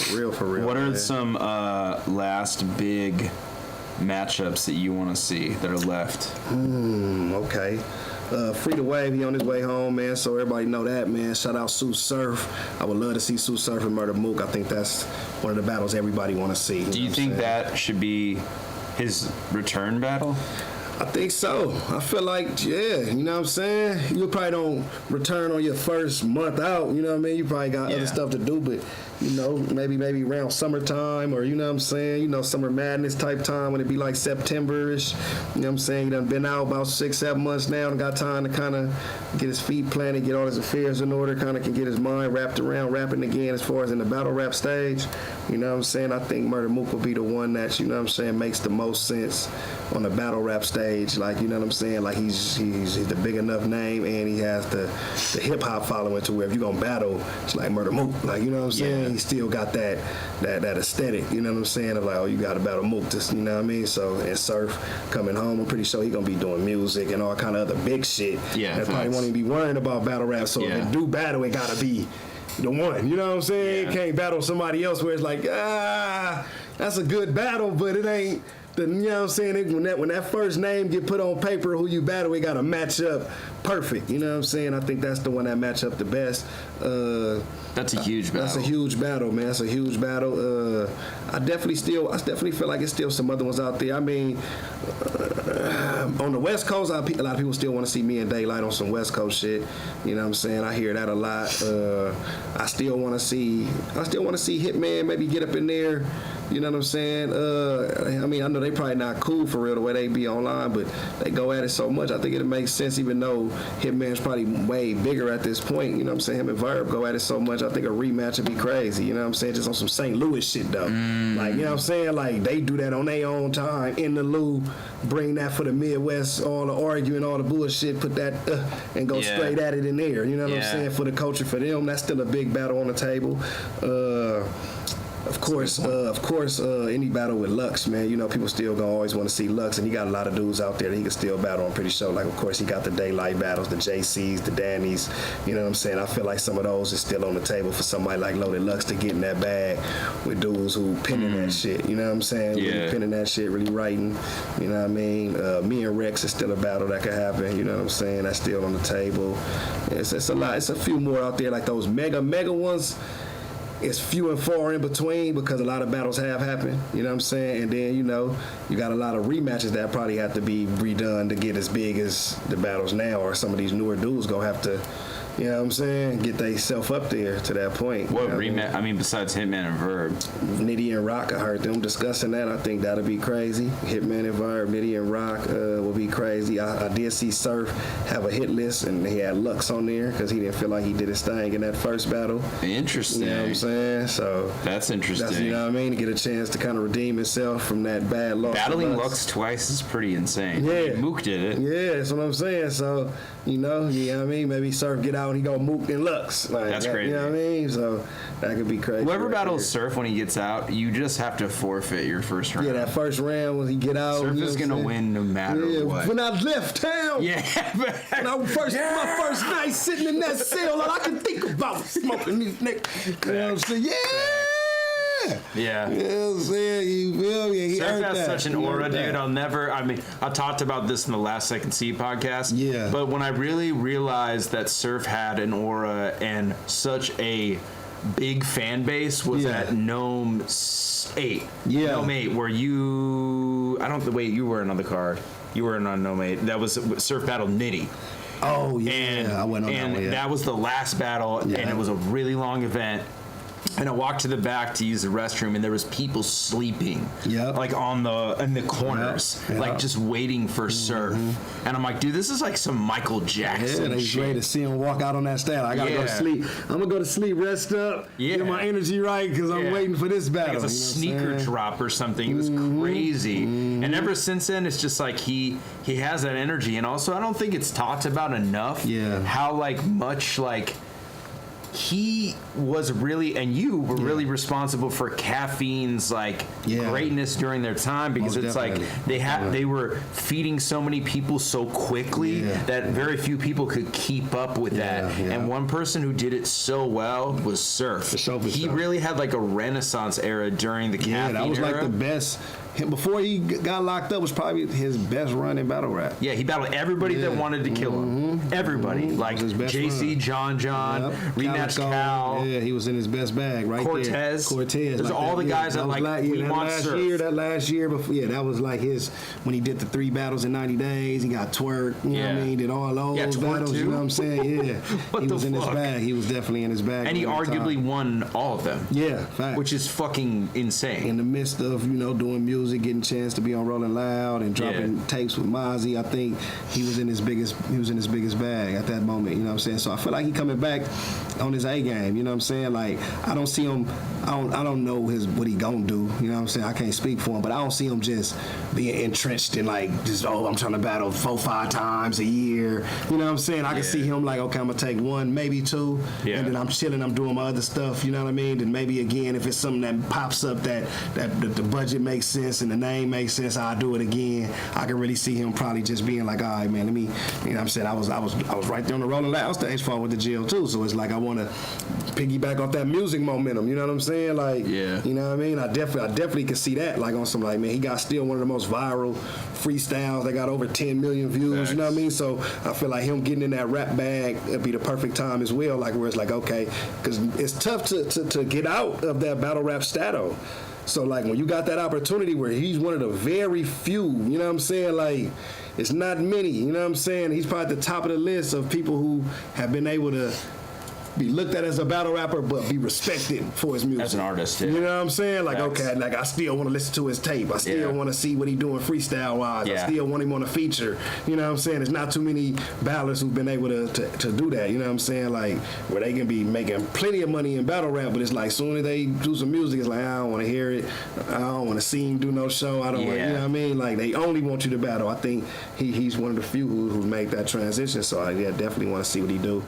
For real. What are some last big matchups that you want to see that are left? Okay. Free to Wave, he on his way home, man, so everybody know that, man. Shout out Sue Surf. I would love to see Sue Surf and Murda Mook. I think that's one of the battles everybody want to see. Do you think that should be his return battle? I think so. I feel like, yeah, you know what I'm saying? You probably don't return on your first month out, you know what I mean? You probably got other stuff to do, but, you know, maybe around summertime or, you know what I'm saying? You know, summer madness type time when it be like September-ish. You know what I'm saying? He done been out about 6-7 months now and got time to kind of get his feet planted, get all his affairs in order, kind of can get his mind wrapped around rapping again as far as in the battle rap stage. You know what I'm saying? I think Murda Mook will be the one that, you know what I'm saying, makes the most sense on the battle rap stage. Like, you know what I'm saying? Like, he's the big enough name and he has the hip-hop following to where if you're going to battle, it's like Murda Mook. Like, you know what I'm saying? He still got that aesthetic, you know what I'm saying? Of like, oh, you got to battle Mook, just, you know what I mean? So, and Surf coming home, I'm pretty sure he's going to be doing music and all kind of other big shit. Yeah, and probably won't even be worrying about battle rap. So if it do battle, it got to be the one, you know what I'm saying? Yeah. It can't battle somebody else where it's like, that's a good battle, but it ain't. You know what I'm saying? When that first name get put on paper, who you battle, it got to match up perfect. You know what I'm saying? I think that's the one that match up the best. That's a huge battle. That's a huge battle, man. That's a huge battle. I definitely feel like it's still some other ones out there. I mean, on the West Coast, a lot of people still want to see me and Daylight on some West Coast shit. You know what I'm saying? I hear that a lot. I still want to see Hitman maybe get up in there. You know what I'm saying? I mean, I know they probably not cool for real the way they be online, but they go at it so much. I think it makes sense, even though Hitman's probably way bigger at this point. You know what I'm saying? Him and Verb go at it so much. I think a rematch would be crazy. You know what I'm saying? Just on some St. Louis shit though. Like, you know what I'm saying? Like, they do that on their own time in the Lou. Bring that for the Midwest, all the arguing, all the bullshit. Put that and go straight at it in there. You know what I'm saying? For the culture, for them, that's still a big battle on the table. Of course, any battle with Lux, man, you know, people still gonna always want to see Lux, and he got a lot of dudes out there that he can still battle, I'm pretty sure. Like, of course, he got the Daylight battles, the JCs, the Dannies, you know what I'm saying? I feel like some of those is still on the table for somebody like Loaded Lux to get in that bag with dudes who penning that shit, you know what I'm saying? Really penning that shit, really writing, you know what I mean? Me and Rex is still a battle that could happen, you know what I'm saying? That's still on the table. It's a lot, it's a few more out there, like those mega ones. It's few and far in between because a lot of battles have happened, you know what I'm saying? And then, you know, you got a lot of rematches that probably have to be redone to get as big as the battles now, or some of these newer dudes gonna have to, you know what I'm saying, get they self up there to that point. What rematch? I mean, besides Hitman and Verb? Nitty and Roc, I heard them discussing that. I think that'll be crazy. Hitman and Verb, Nitty and Roc will be crazy. I did see Surf have a hit list, and he had Lux on there because he didn't feel like he did his thing in that first battle. Interesting. You know what I'm saying? So that's interesting. You know what I mean? To get a chance to kind of redeem himself from that bad loss. Battling Lux twice is pretty insane. Yeah. I mean, Mook did it. Yeah, that's what I'm saying. So, you know what I mean? Maybe Surf get out and he go Mook and Lux. Like, that's crazy. You know what I mean? So that could be crazy. Whoever battles Surf when he gets out, you just have to forfeit your first round. Yeah, that first round when he get out. Surf is going to win no matter what. When I left town. Yeah, man. When my first night sitting in that cell, all I can think about was smoking these niggas. You know what I'm saying? Yeah. Yeah. You know what I'm saying? You feel me? Surf has such an aura, dude. I talked about this in the last Second C podcast. Yeah. But when I really realized that Surf had an aura and such a big fan base was at Gnome 8. Yeah. Gnome 8, where you weren't on the card. You weren't on Gnome 8. That was Surf Battle Nitty. Oh, yeah. I went on that one, yeah. That was the last battle, and it was a really long event. And I walked to the back to use the restroom, and there was people sleeping, like in the corners, like just waiting for Surf. And I'm like, dude, this is like some Michael Jackson. Yeah, they ready to see him walk out on that stage. I gotta go to sleep. I'm gonna go to sleep, rest up, get my energy right, because I'm waiting for this battle. Like it's a sneaker drop or something. It was crazy. And ever since then, it's just like he has that energy. And also, I don't think it's talked about enough how much he was really, and you were really responsible for Caffeine's like greatness during their time, because Most it's definitely. like they were feeding so many people so quickly that very few people could keep up with that. And one person who did it so well was Surf. He really had like a renaissance era during the Caffeine era. Yeah, that was like the best. Before he got locked up was probably his best run in battle rap. Yeah, he battled everybody that wanted to kill him. Everybody. Like JC, John, Rematch Cal. Yeah, he was in his best bag right there. Cortez. Those like all the guys that like we want Surf. That last year before, that was like his, when he did the 3 battles in 90 days. He got Twerk, you know what I mean? He did all those battles, you know what I'm saying? Yeah. He was in his bag. He was definitely in his bag. And he arguably won all of them. Yeah, facts. Which is fucking insane. In the midst of, doing music, getting a chance to be on Rolling Loud and dropping tapes with Mozzie, I think he was in his biggest bag at that moment, you know what I'm saying? So I feel like he coming back on his A game, you know what I'm saying? Like, I don't see him, I don't know what he gonna do, you know what I'm saying? I can't speak for him, but I don't see him just being entrenched in like, I'm trying to battle 4-5 times a year, you know what I'm saying? I can see him like, okay, I'm gonna take 1, maybe 2, and then I'm chilling, I'm doing my other stuff, you know what I mean? Then maybe again, if it's something that pops up that the budget makes sense and the name makes sense, I'll do it again. I can really see him probably just being like, all right, man, let me, you know what I'm saying? I was right there on the Rolling Loud stage before I went to jail too, so it's like I want to piggyback off that music momentum, you know what I'm saying? Like, you know what I mean? I definitely can see that, like on some, like, man, he got still one of the most viral freestyles. They got over 10 million views, you know what I mean? So I feel like him getting in that rap bag, it'd be the perfect time as well, like where it's like, okay, because it's tough to get out of that battle rap status. So, like, when you got that opportunity where he's one of the very few, you know what I'm saying? Like, it's not many, you know what I'm saying? He's probably at the top of the list of people who have been able to be looked at as a battle rapper, but be respected for his music. As an artist, You know what I'm saying? Like, okay, like I still want to listen to his tape. I still want to see what he's doing freestyle-wise. I still want him on a feature. You know what I'm saying? There's not too many battlers who've been able to do that. You know what I'm saying? Like, where they can be making plenty of money in battle rap, but it's like, soon as they do some music, it's like, I don't want to hear it. I don't want to see him do no show. I don't want, you know what I mean? Like, they only want you to battle. I think he's one of the few who's made that transition. So I definitely want to see what he do.